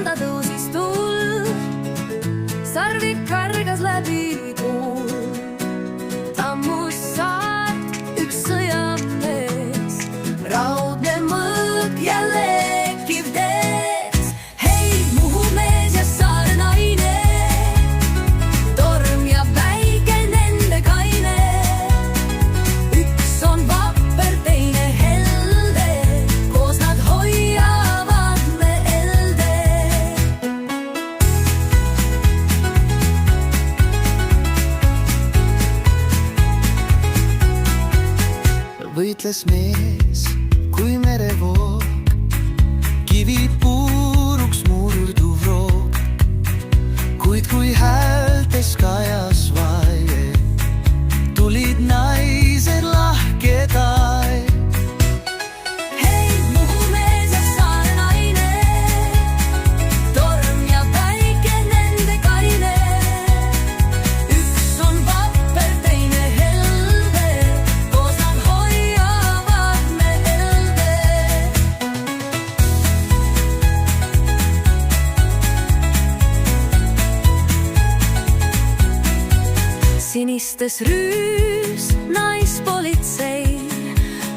nõnda tõusis tuul, sarvik kargas läbi tuul. Tammust saart üks sõjamees, raudne mõõk jälle kivtees. Hei, Muhu mees ja saare naine, torm ja päike nende kaine. Üks on vapper, teine helde, koos nad hoiavad me elde. Võitles mees kui merevoog, kivi puruks murduv roog. Kuid kui häältes kajas vaie, tulid naised lahkedai. Hei, Muhu mees ja saare naine, torm ja päike nende kaine. Üks on vapper, teine helde, koos nad hoiavad me elde. Sinistes rüüs naispolitsei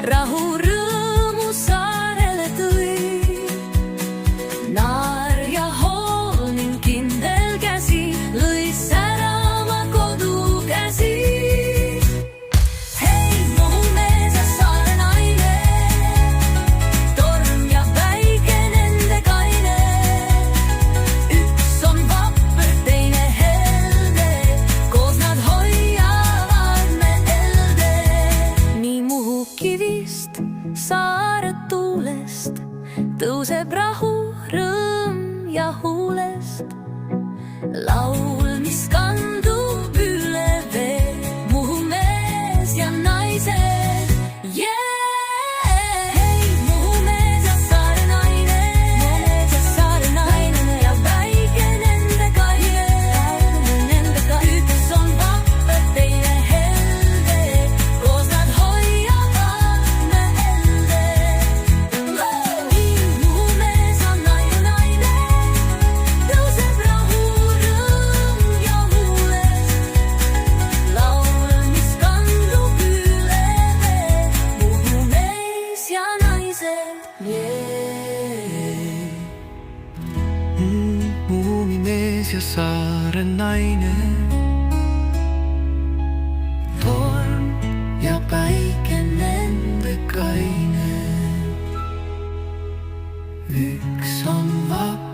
rahu rõõmu saarele tõi. Naar ja hool ning kindel käsi lõi särama kodu käsi. Hei, Muhu mees ja saare naine, torm ja päike nende kaine. Üks on vapper, teine helde, koos nad hoiavad me elde. Nii Muhu kivist, saare tuulest tõuseb rahu, rõõm ja huulest. Laul, mis kandub üle vee, Muhu mees ja naised. Hei, Muhu mees ja saare naine, ja päike nende kaine. Üks on vapper, teine helde, koos nad hoiavad me elde. Muhu mees ja naine, tõuseb rahu, rõõm ja huulest. Laul, mis kandub üle vee, Muhu mees ja naised. Muumi mees ja saare naine, torm ja päike nende kaine. Üks on vapper.